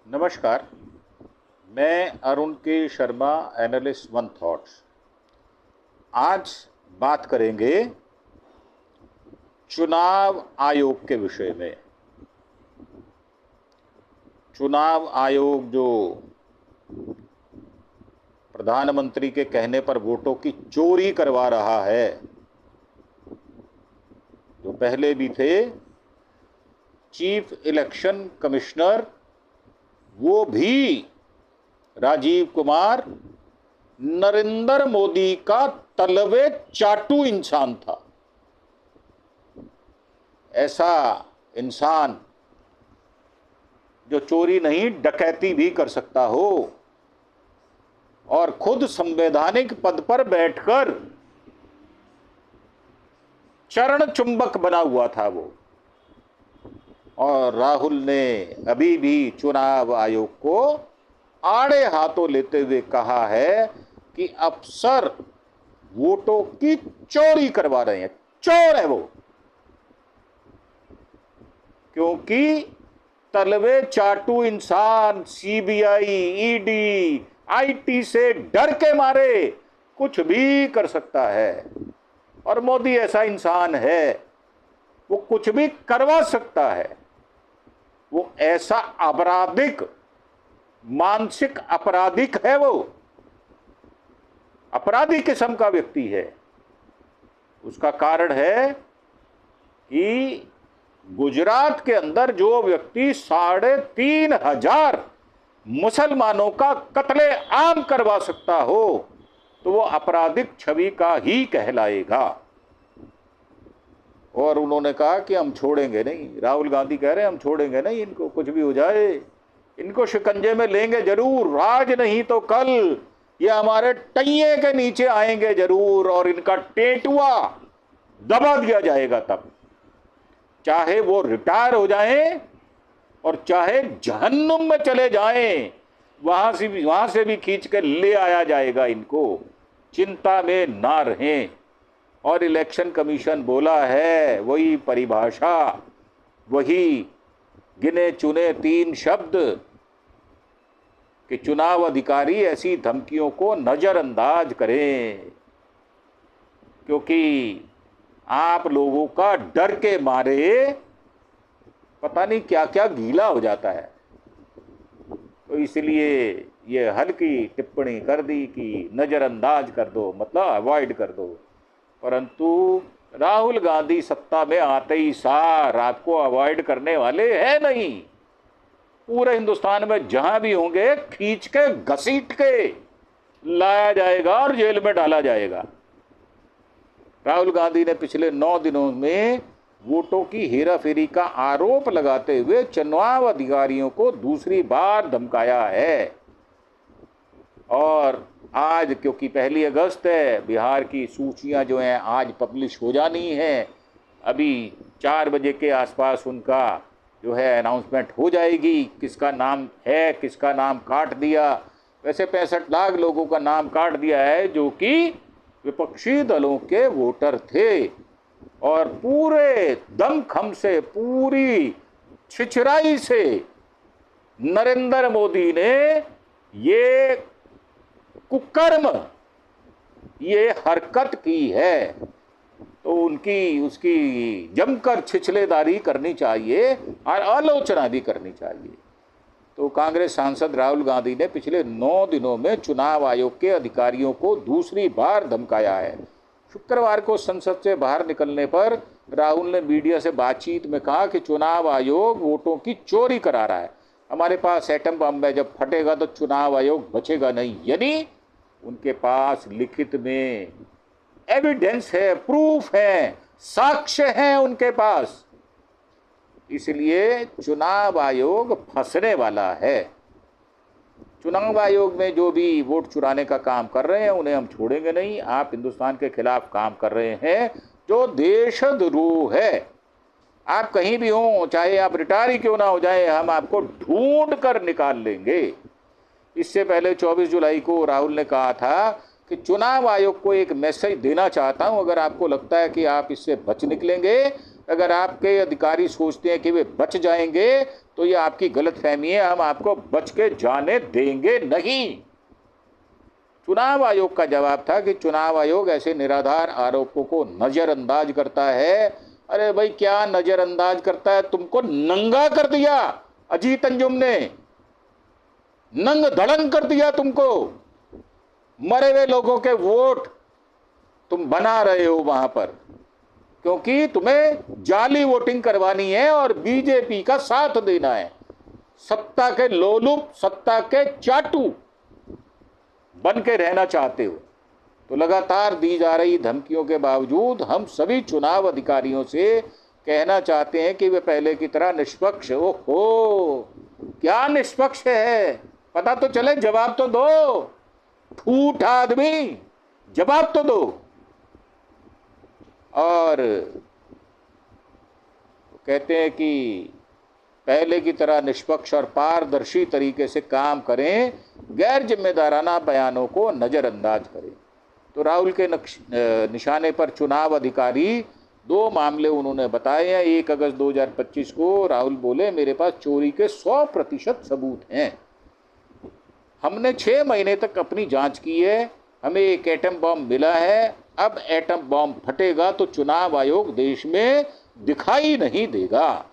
नमस्कार। मैं अरुण के शर्मा, एनालिस्ट वन थॉट्स। आज बात करेंगे चुनाव आयोग के विषय में। चुनाव आयोग जो प्रधानमंत्री के कहने पर वोटों की चोरी करवा रहा है, जो पहले भी थे चीफ इलेक्शन कमिश्नर, वो भी राजीव कुमार नरेंद्र मोदी का तलवे चाटू इंसान था। ऐसा इंसान जो चोरी नहीं डकैती भी कर सकता हो और खुद संवैधानिक पद पर बैठकर चरण चुंबक बना हुआ था वो। और राहुल ने अभी भी चुनाव आयोग को आड़े हाथों लेते हुए कहा है कि अफसर वोटों की चोरी करवा रहे हैं। चोर है वो, क्योंकि तलवे चाटू इंसान सीबीआई, ईडी, आईटी से डर के मारे कुछ भी कर सकता है। और मोदी ऐसा इंसान है, वो कुछ भी करवा सकता है। वो ऐसा आपराधिक, मानसिक आपराधिक है, वो अपराधी किस्म का व्यक्ति है। उसका कारण है कि गुजरात के अंदर जो व्यक्ति 3,500 मुसलमानों का कत्ले आम करवा सकता हो, तो वो आपराधिक छवि का ही कहलाएगा। और उन्होंने कहा कि हम छोड़ेंगे नहीं। राहुल गांधी कह रहे हैं हम छोड़ेंगे नहीं, इनको कुछ भी हो जाए, इनको शिकंजे में लेंगे जरूर, आज नहीं तो कल ये हमारे टैये के नीचे आएंगे जरूर, और इनका टेटुआ दबा दिया जाएगा तब, चाहे वो रिटायर हो जाएं और चाहे जहन्नुम में चले जाएं, वहां से भी खींच के ले आया जाएगा इनको। चिंता में ना रहें। और इलेक्शन कमीशन बोला है, वही परिभाषा, वही गिने चुने 3 शब्द कि चुनाव अधिकारी ऐसी धमकियों को नजरअंदाज करें, क्योंकि आप लोगों का डर के मारे पता नहीं क्या क्या गीला हो जाता है। तो इसलिए ये हल्की टिप्पणी कर दी कि नजरअंदाज कर दो, मतलब अवॉइड कर दो। परंतु राहुल गांधी सत्ता में आते ही सार आपको अवॉइड करने वाले हैं नहीं। पूरे हिंदुस्तान में जहां भी होंगे, खींच के घसीट के लाया जाएगा और जेल में डाला जाएगा। राहुल गांधी ने पिछले 9 दिनों में वोटों की हेराफेरी का आरोप लगाते हुए चुनाव अधिकारियों को दूसरी बार धमकाया है। और आज क्योंकि 1 अगस्त है, बिहार की सूचियां जो हैं आज पब्लिश हो जानी हैं। अभी 4 बजे के आसपास उनका जो है अनाउंसमेंट हो जाएगी, किसका नाम है, किसका नाम काट दिया। वैसे 65 लाख लोगों का नाम काट दिया है जो कि विपक्षी दलों के वोटर थे। और पूरे दमखम से, पूरी छिछराई से नरेंद्र मोदी ने ये कुकर्म, ये हरकत की है, तो उसकी जमकर छिछलेदारी करनी चाहिए और आलोचना भी करनी चाहिए। तो कांग्रेस सांसद राहुल गांधी ने पिछले 9 दिनों में चुनाव आयोग के अधिकारियों को दूसरी बार धमकाया है। शुक्रवार को संसद से बाहर निकलने पर राहुल ने मीडिया से बातचीत में कहा कि चुनाव आयोग वोटों की चोरी करा रहा है। हमारे पास एटम बम है, जब फटेगा तो चुनाव आयोग बचेगा नहीं। यानी उनके पास लिखित में एविडेंस है, प्रूफ है, साक्ष्य हैं उनके पास। इसलिए चुनाव आयोग फंसने वाला है। चुनाव आयोग में जो भी वोट चुराने का काम कर रहे हैं उन्हें हम छोड़ेंगे नहीं। आप हिंदुस्तान के खिलाफ काम कर रहे हैं जो देशद्रोह है। आप कहीं भी हो, चाहे आप रिटायर ही क्यों ना हो जाए, हम आपको ढूंढ कर निकाल लेंगे। इससे पहले 24 जुलाई को राहुल ने कहा था कि चुनाव आयोग को एक मैसेज देना चाहता हूं, अगर आपको लगता है कि आप इससे बच निकलेंगे अगर आपके अधिकारी सोचते हैं कि वे बच जाएंगे तो ये आपकी गलतफहमी है। हम आपको बच के जाने देंगे नहीं। चुनाव आयोग का जवाब था कि चुनाव आयोग ऐसे निराधार आरोपों को नजरअंदाज करता है। अरे भाई, क्या नजरअंदाज करता है? तुमको नंगा कर दिया अजीत अंजुम ने, नंग धड़ंग कर दिया तुमको। मरे हुए लोगों के वोट तुम बना रहे हो वहां पर, क्योंकि तुम्हें जाली वोटिंग करवानी है और बीजेपी का साथ देना है। सत्ता के लोलुप, सत्ता के चाटू बन के रहना चाहते हो। तो लगातार दी जा रही धमकियों के बावजूद हम सभी चुनाव अधिकारियों से कहना चाहते हैं कि वे पहले की तरह निष्पक्ष। ओहो, क्या निष्पक्ष है? पता तो चले, जवाब तो दो। ठूठ आदमी, जवाब तो दो। और कहते हैं कि पहले की तरह निष्पक्ष और पारदर्शी तरीके से काम करें, गैर जिम्मेदाराना बयानों को नज़रअंदाज करें। तो राहुल के निशाने पर चुनाव अधिकारी 2 मामले उन्होंने बताए हैं। 1 अगस्त 2025 को राहुल बोले, मेरे पास चोरी के 100% सबूत हैं। हमने 6 महीने तक अपनी जांच की है, हमें एक एटम बम मिला है। अब एटम बम फटेगा तो चुनाव आयोग देश में दिखाई नहीं देगा।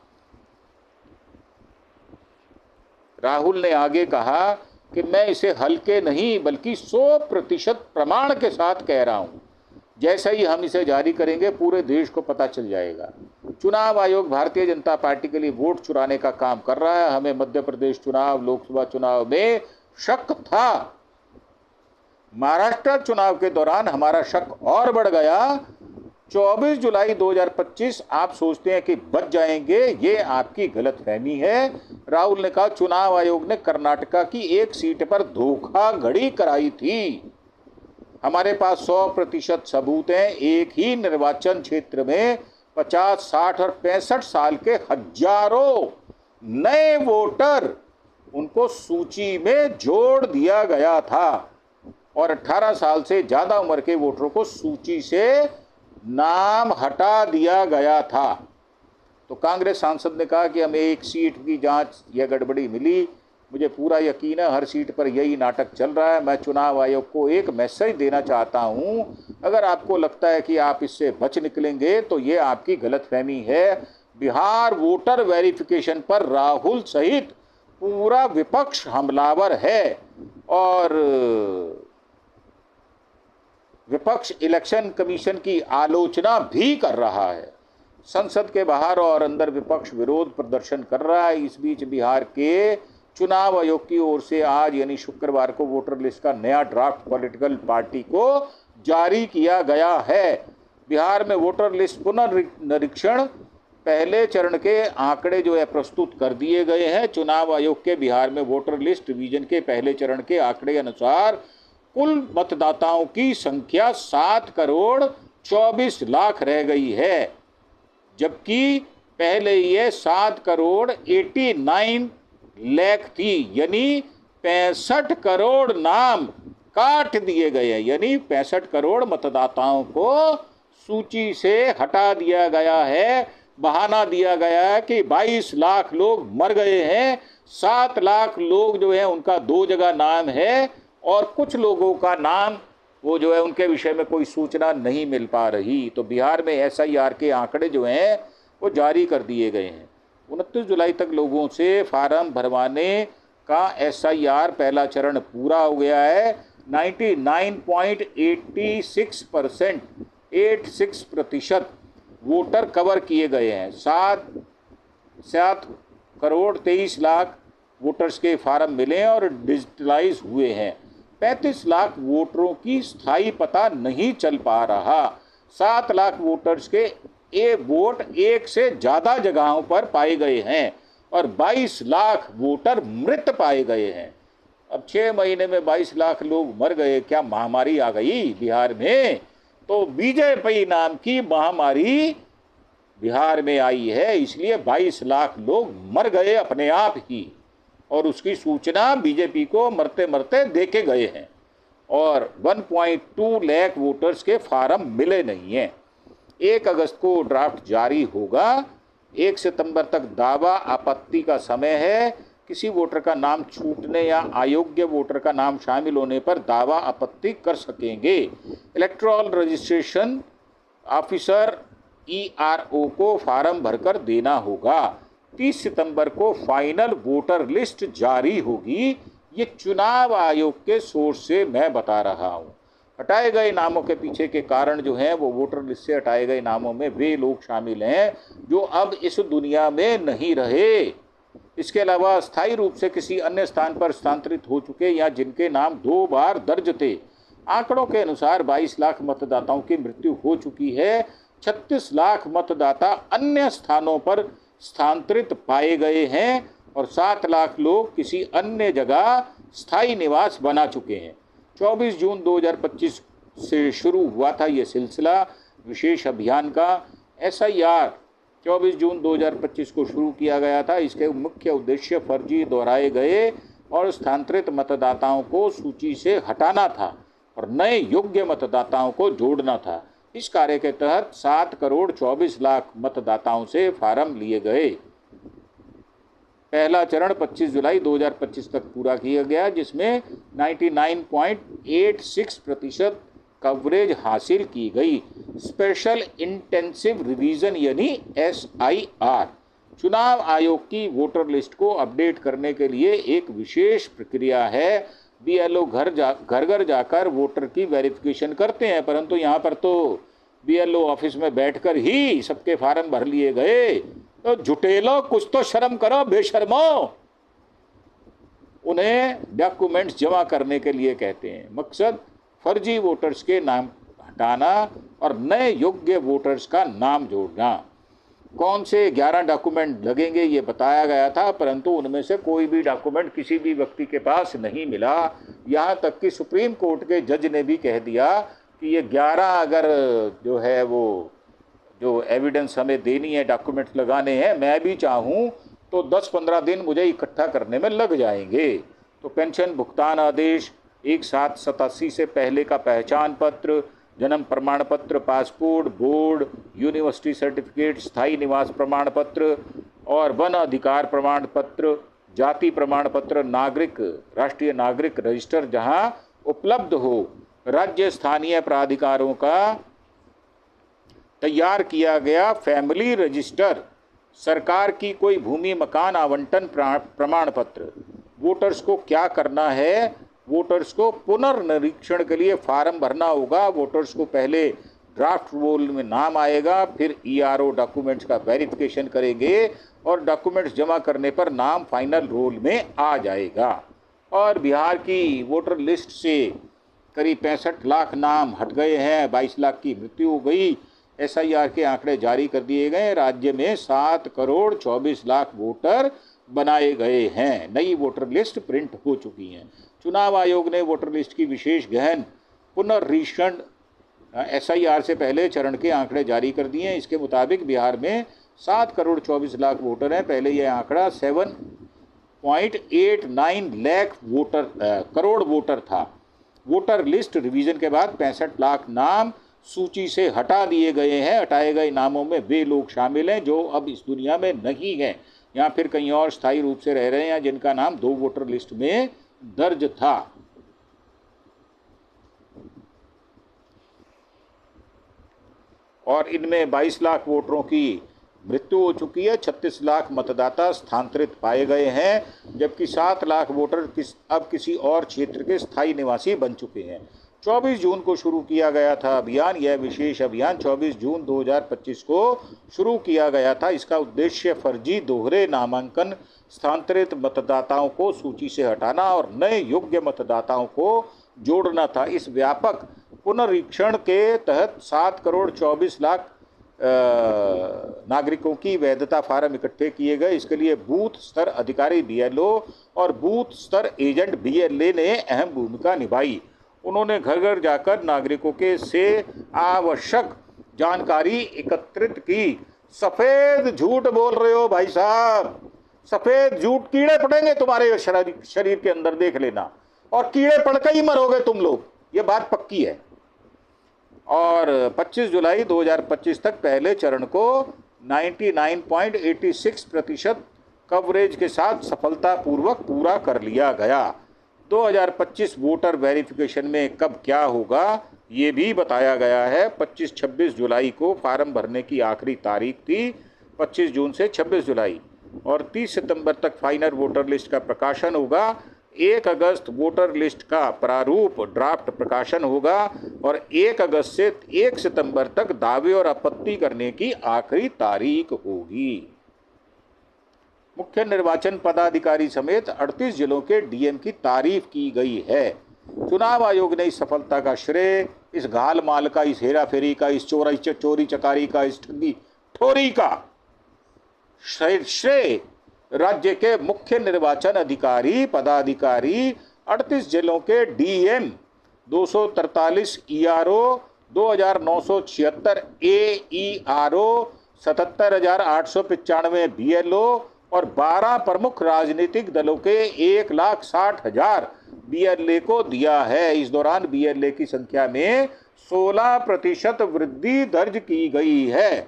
राहुल ने आगे कहा कि मैं इसे हल्के नहीं बल्कि 100% प्रमाण के साथ कह रहा हूं। जैसे ही हम इसे जारी करेंगे पूरे देश को पता चल जाएगा। चुनाव आयोग भारतीय जनता पार्टी के लिए वोट चुराने का काम कर रहा है। हमें मध्य प्रदेश चुनाव, लोकसभा चुनाव में शक था। महाराष्ट्र चुनाव के दौरान हमारा शक और बढ़ गया। 24 जुलाई 2025 आप सोचते हैं कि बच जाएंगे, ये आपकी गलतफहमी है। राहुल ने कहा, चुनाव आयोग ने कर्नाटका की 1 सीट पर धोखाधड़ी कराई थी। हमारे पास 100% सबूत हैं। एक ही निर्वाचन क्षेत्र में 50, 60 और 65 साल के हजारों नए वोटर, उनको सूची में जोड़ दिया गया था और 18 साल से ज्यादा उम्र के वोटरों को सूची से नाम हटा दिया गया था। तो कांग्रेस सांसद ने कहा कि हमें 1 सीट की जांच यह गड़बड़ी मिली। मुझे पूरा यकीन है हर सीट पर यही नाटक चल रहा है। मैं चुनाव आयोग को एक मैसेज देना चाहता हूं, अगर आपको लगता है कि आप इससे बच निकलेंगे तो ये आपकी गलतफहमी है। बिहार वोटर वेरिफिकेशन पर राहुल सहित पूरा विपक्ष हमलावर है और विपक्ष इलेक्शन कमीशन की आलोचना भी कर रहा है। संसद के बाहर और अंदर विपक्ष विरोध प्रदर्शन कर रहा है। इस बीच बिहार के चुनाव आयोग की ओर से आज यानी शुक्रवार को वोटर लिस्ट का नया ड्राफ्ट पॉलिटिकल पार्टी को जारी किया गया है। बिहार में वोटर लिस्ट पुनर्निरीक्षण पहले चरण के आंकड़े जो है प्रस्तुत कर दिए गए हैं। चुनाव आयोग के बिहार में वोटर लिस्ट रिवीजन के पहले चरण के आंकड़े अनुसार कुल मतदाताओं की संख्या 7 करोड़ 24 लाख रह गई है, जबकि पहले ये 7 करोड़ 89 लाख थी। यानी 65 करोड़ नाम काट दिए गए हैं, यानी 65 करोड़ मतदाताओं को सूची से हटा दिया गया है। बहाना दिया गया है कि 22 लाख लोग मर गए हैं, 7 लाख लोग जो है उनका 2 जगह नाम है और कुछ लोगों का नाम वो जो है उनके विषय में कोई सूचना नहीं मिल पा रही। तो बिहार में SIR के आंकड़े जो हैं वो जारी कर दिए गए हैं। 29 जुलाई तक लोगों से फार्म भरवाने का SIR पहला चरण पूरा हो गया है। 86% वोटर कवर किए गए हैं। 7 करोड़ 23 लाख वोटर्स के फार्म मिले और डिजिटलाइज हुए हैं। 35 लाख वोटरों की स्थायी पता नहीं चल पा रहा। 7 लाख वोटर्स के वोट एक से ज़्यादा जगहों पर पाए गए हैं और 22 लाख वोटर मृत पाए गए हैं। अब 6 महीने में 22 लाख लोग मर गए। क्या महामारी आ गई बिहार में? तो बीजेपी नाम की महामारी बिहार में आई है, इसलिए 22 लाख लोग मर गए अपने आप ही और उसकी सूचना बीजेपी को मरते मरते देके गए हैं और 1.2 लाख वोटर्स के फार्म मिले नहीं हैं। 1 अगस्त को ड्राफ्ट जारी होगा। 1 सितंबर तक दावा आपत्ति का समय है। किसी वोटर का नाम छूटने या अयोग्य वोटर का नाम शामिल होने पर दावा आपत्ति कर सकेंगे। इलेक्टोरल रजिस्ट्रेशन ऑफिसर ERO को फार्म भरकर देना होगा। 30 सितंबर को फाइनल वोटर लिस्ट जारी होगी। ये चुनाव आयोग के सोर्स से मैं बता रहा हूँ। हटाए गए नामों के पीछे के कारण जो हैं वो वोटर लिस्ट से हटाए गए नामों में वे लोग शामिल हैं जो अब इस दुनिया में नहीं रहे। इसके अलावा अस्थायी रूप से किसी अन्य स्थान पर स्थानांतरित हो चुके या जिनके नाम 2 बार दर्ज थे। आंकड़ों के अनुसार 22 लाख मतदाताओं की मृत्यु हो चुकी है। 36 लाख मतदाता अन्य स्थानों पर स्थानांतरित पाए गए हैं और 7 लाख लोग किसी अन्य जगह स्थायी निवास बना चुके हैं। 24 जून 2025 से शुरू हुआ था ये सिलसिला विशेष अभियान का। SIR 24 जून 2025 को शुरू किया गया था। इसके मुख्य उद्देश्य फर्जी दोहराए गए और स्थानांतरित मतदाताओं को सूची से हटाना था और नए योग्य मतदाताओं को जोड़ना था। इस कार्य के तहत 7 करोड़ 24 लाख मतदाताओं से फार्म लिए गए। पहला चरण 25 जुलाई 2025 तक पूरा किया गया, जिसमें 99.86% कवरेज हासिल की गई। स्पेशल इंटेंसिव रिवीजन यानी SIR चुनाव आयोग की वोटर लिस्ट को अपडेट करने के लिए एक विशेष प्रक्रिया है। BLO घर घर जाकर वोटर की वेरिफिकेशन करते हैं, परंतु यहाँ पर तो BLO ऑफिस में बैठकर ही सबके फार्म भर लिए गए। तो जुटेलो, कुछ तो शर्म करो बेशर्मो। उन्हें डॉक्यूमेंट्स जमा करने के लिए कहते हैं। मकसद फर्जी वोटर्स के नाम हटाना और नए योग्य वोटर्स का नाम जोड़ना। कौन से 11 डॉक्यूमेंट लगेंगे ये बताया गया था, परंतु उनमें से कोई भी डॉक्यूमेंट किसी भी व्यक्ति के पास नहीं मिला। यहाँ तक कि सुप्रीम कोर्ट के जज ने भी कह दिया कि ये 11 अगर जो है वो जो एविडेंस हमें देनी है, डॉक्यूमेंट्स लगाने हैं, मैं भी चाहूँ तो 10-15 दिन मुझे इकट्ठा करने में लग जाएंगे। तो पेंशन भुगतान आदेश, 1/7/87 से पहले का पहचान पत्र, जन्म प्रमाण पत्र, पासपोर्ट, बोर्ड, यूनिवर्सिटी सर्टिफिकेट, स्थायी निवास प्रमाण पत्र और वन अधिकार प्रमाण पत्र, जाति प्रमाण पत्र, नागरिक राष्ट्रीय नागरिक रजिस्टर जहां उपलब्ध हो, राज्य स्थानीय प्राधिकारों का तैयार किया गया फैमिली रजिस्टर, सरकार की कोई भूमि मकान आवंटन प्रमाण पत्र। वोटर्स को क्या करना है? वोटर्स को पुनर्निरीक्षण के लिए फार्म भरना होगा। वोटर्स को पहले ड्राफ्ट रोल में नाम आएगा, फिर ERO डॉक्यूमेंट्स का वेरिफिकेशन करेंगे और डॉक्यूमेंट्स जमा करने पर नाम फाइनल रोल में आ जाएगा। और बिहार की वोटर लिस्ट से करीब 65 लाख नाम हट गए हैं, 22 लाख की मृत्यु हो गई। SIR के आंकड़े जारी कर दिए गए। राज्य में 7 करोड़ 24 लाख वोटर बनाए गए हैं। नई वोटर लिस्ट प्रिंट हो चुकी हैं। चुनाव आयोग ने वोटर लिस्ट की विशेष गहन पुनर्निरीक्षण SIR से पहले चरण के आंकड़े जारी कर दिए हैं। इसके मुताबिक बिहार में 7 करोड़ 24 लाख वोटर हैं। पहले यह आंकड़ा 7.89 लाख करोड़ वोटर था। वोटर लिस्ट रिवीजन के बाद 65 लाख नाम सूची से हटा दिए गए हैं। हटाए गए नामों में वे लोग शामिल हैं जो अब इस दुनिया में नहीं हैं या फिर कहीं और स्थायी रूप से रह रहे हैं, जिनका नाम 2 वोटर लिस्ट में दर्ज था। और इनमें 22 लाख वोटरों की मृत्यु हो चुकी है। 36 लाख मतदाता स्थानांतरित पाए गए हैं, जबकि 7 लाख वोटर अब किसी और क्षेत्र के स्थायी निवासी बन चुके हैं। 24 जून को शुरू किया गया था अभियान। यह विशेष अभियान 24 जून 2025 को शुरू किया गया था। इसका उद्देश्य फर्जी दोहरे नामांकन, स्थानांतरित मतदाताओं को सूची से हटाना और नए योग्य मतदाताओं को जोड़ना था। इस व्यापक पुनरीक्षण के तहत 7 करोड़ 24 लाख नागरिकों की वैधता फार्म इकट्ठे किए गए। इसके लिए बूथ स्तर अधिकारी BLO और बूथ स्तर एजेंट BLA ने अहम भूमिका निभाई। उन्होंने घर घर जाकर नागरिकों के से आवश्यक जानकारी एकत्रित की। सफ़ेद झूठ बोल रहे हो भाई साहब, सफ़ेद झूठ, कीड़े पड़ेंगे तुम्हारे शरीर के अंदर, देख लेना, और कीड़े पड़ के ही मरोगे तुम लोग, ये बात पक्की है। और 25 जुलाई 2025 तक पहले चरण को 99.86% कवरेज के साथ सफलतापूर्वक पूरा कर लिया गया। 2025 वोटर वेरिफिकेशन में कब क्या होगा ये भी बताया गया है। 25-26 जुलाई को फार्म भरने की आखिरी तारीख थी, 25 जून से 26 जुलाई, और 30 सितंबर तक फाइनल वोटर लिस्ट का प्रकाशन होगा। 1 अगस्त वोटर लिस्ट का प्रारूप ड्राफ्ट प्रकाशन होगा और 1 अगस्त से 1 सितंबर तक दावे और आपत्ति करने की आखिरी तारीख होगी। मुख्य निर्वाचन पदाधिकारी समेत 38 जिलों के डीएम की तारीफ की गई है। चुनाव आयोग ने इस सफलता का श्रेय इस घाल माल का, इस हेरा फेरी का, इस चोरी चकारी का, इस ठगी ठोरी का श्रेय राज्य के मुख्य निर्वाचन अधिकारी पदाधिकारी, 38 जिलों के डीएम, 243 ईआरओ, 2976 एईआरओ, 77,895 बीएलओ और 12 प्रमुख राजनीतिक दलों के 1,60,000 बीएलए को दिया है। इस दौरान बीएलए की संख्या में 16% वृद्धि दर्ज की गई है।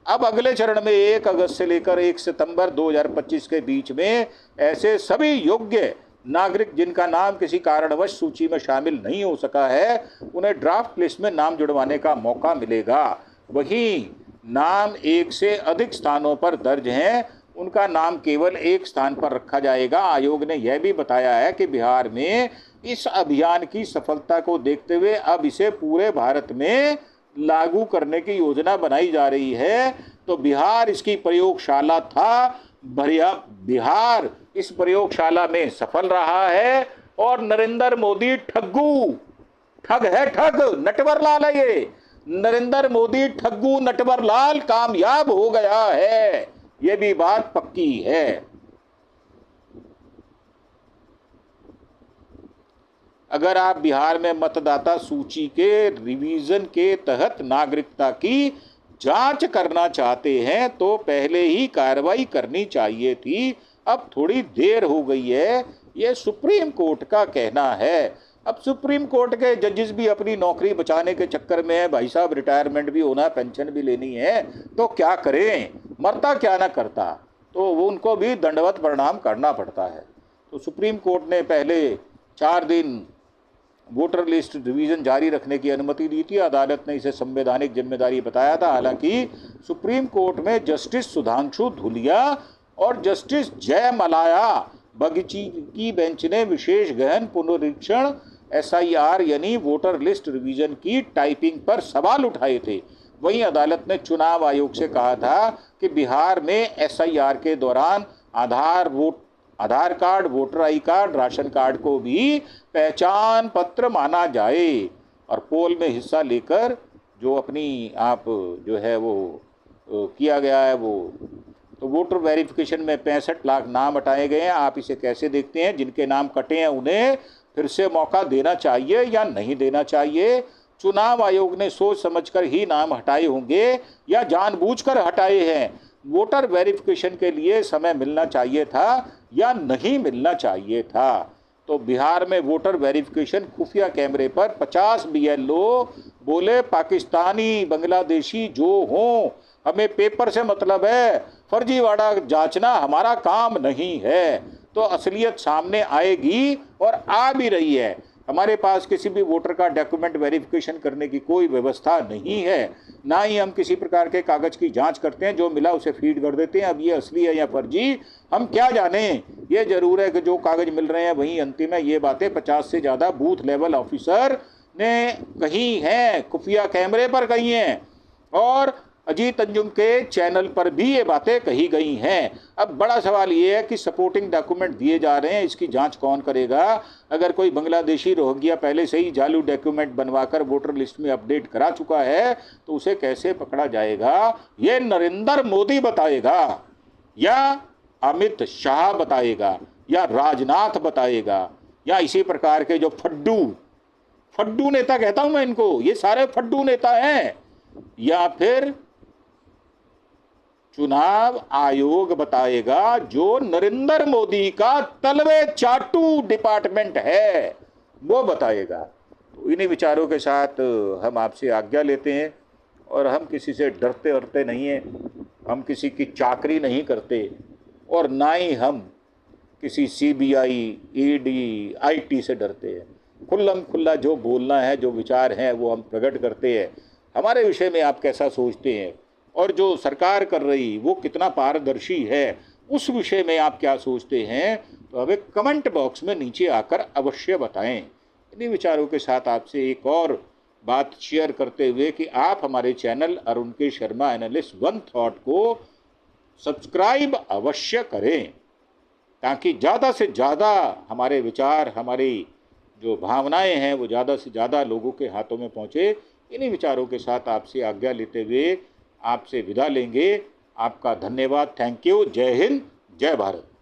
अब अगले चरण में 1 अगस्त से लेकर 1 सितंबर 2025 के बीच में ऐसे सभी योग्य नागरिक जिनका नाम किसी कारणवश सूची में शामिल नहीं हो सका है, उन्हें ड्राफ्ट लिस्ट में नाम जुड़वाने का मौका मिलेगा। वहीं नाम एक से अधिक स्थानों पर दर्ज हैं, उनका नाम केवल एक स्थान पर रखा जाएगा। आयोग ने यह भी बताया है कि बिहार में इस अभियान की सफलता को देखते हुए अब इसे पूरे भारत में लागू करने की योजना बनाई जा रही है। तो बिहार इसकी प्रयोगशाला था, बिहार इस प्रयोगशाला में सफल रहा है और नरेंद्र मोदी ठग है, नटवर लाल है ये। नरेंद्र मोदी ठग्गू नटवर लाल कामयाब हो गया है, ये भी बात पक्की है। अगर आप बिहार में मतदाता सूची के रिवीजन के तहत नागरिकता की जांच करना चाहते हैं तो पहले ही कार्रवाई करनी चाहिए थी, अब थोड़ी देर हो गई है, ये सुप्रीम कोर्ट का कहना है। अब सुप्रीम कोर्ट के जजेस भी अपनी नौकरी बचाने के चक्कर में है, भाई साहब रिटायरमेंट भी होना, पेंशन भी लेनी है, तो क्या करें, मरता क्या ना करता, तो वो उनको भी दंडवत प्रणाम करना पड़ता है। तो सुप्रीम कोर्ट ने पहले 4 दिन वोटर लिस्ट रिवीजन जारी रखने की अनुमति दी थी। अदालत ने इसे संवैधानिक जिम्मेदारी बताया था। हालांकि सुप्रीम कोर्ट में जस्टिस सुधांशु धुलिया और जस्टिस जयमलाया बगची की बेंच ने विशेष गहन पुनरीक्षण एसआईआर यानी वोटर लिस्ट रिवीजन की टाइपिंग पर सवाल उठाए थे। वहीं अदालत ने चुनाव आयोग से कहा था कि बिहार में एसआईआर के दौरान Aadhaar card, voter I card, ration card को भी पहचान पत्र माना जाए और पोल में हिस्सा लेकर जो अपनी आप जो है वो किया गया है वो। तो वोटर वेरिफिकेशन में 65 लाख नाम हटाए गए हैं। आप इसे कैसे देखते हैं? जिनके नाम कटे हैं उन्हें फिर से मौका देना चाहिए या नहीं देना चाहिए? चुनाव आयोग ने सोच समझकर ही नाम हटाए होंगे या जानबूझकर हटाए हैं? वोटर वेरिफिकेशन के लिए समय मिलना चाहिए था या नहीं मिलना चाहिए था? तो बिहार में वोटर वेरिफिकेशन खुफिया कैमरे पर 50 बीएलओ बोले पाकिस्तानी बांग्लादेशी जो हों, हमें पेपर से मतलब है, फर्जीवाड़ा जांचना हमारा काम नहीं है। तो असलियत सामने आएगी और आ भी रही है। हमारे पास किसी भी वोटर का डॉक्यूमेंट वेरिफिकेशन करने की कोई व्यवस्था नहीं है, ना ही हम किसी प्रकार के कागज़ की जांच करते हैं, जो मिला उसे फीड कर देते हैं। अब ये असली है या फर्जी हम क्या जाने। ये जरूर है कि जो कागज़ मिल रहे हैं वही अंतिम है। ये बातें 50 से ज़्यादा बूथ लेवल ऑफिसर ने कही हैं, खुफिया कैमरे पर कही हैं और अजीत अंजुम के चैनल पर भी ये बातें कही गई हैं। अब बड़ा सवाल ये है कि सपोर्टिंग डॉक्यूमेंट दिए जा रहे हैं, इसकी जांच कौन करेगा? अगर कोई बांग्लादेशी रोहिंग्या पहले से ही जाली डॉक्यूमेंट बनवाकर वोटर लिस्ट में अपडेट करा चुका है तो उसे कैसे पकड़ा जाएगा? ये नरेंद्र मोदी बताएगा या अमित शाह बताएगा या राजनाथ बताएगा या इसी प्रकार के जो फड्डू नेता कहता हूं मैं इनको, ये सारे फड्डू नेता हैं, या फिर चुनाव आयोग बताएगा जो नरेंद्र मोदी का तलवे चाटू डिपार्टमेंट है वो बताएगा। तो इन्हीं विचारों के साथ हम आपसे आज्ञा लेते हैं, और हम किसी से डरते वरते नहीं हैं, हम किसी की चाकरी नहीं करते, और ना ही हम किसी सीबीआई, ईडी, आईटी से डरते हैं। खुल्लम खुल्ला जो बोलना है, जो विचार हैं, वो हम प्रकट करते हैं। हमारे विषय में आप कैसा सोचते हैं, और जो सरकार कर रही वो कितना पारदर्शी है, उस विषय में आप क्या सोचते हैं, तो हमें कमेंट बॉक्स में नीचे आकर अवश्य बताएं। इन्हीं विचारों के साथ आपसे एक और बात शेयर करते हुए कि आप हमारे चैनल अरुण के शर्मा एनालिस्ट वन थॉट को सब्सक्राइब अवश्य करें, ताकि ज़्यादा से ज़्यादा हमारे विचार, हमारी जो भावनाएं हैं, वो ज़्यादा से ज़्यादा लोगों के हाथों में पहुँचे। इन्हीं विचारों के साथ आपसे आज्ञा लेते हुए आपसे विदा लेंगे। आपका धन्यवाद। Thank you. जय हिंद, जय भारत।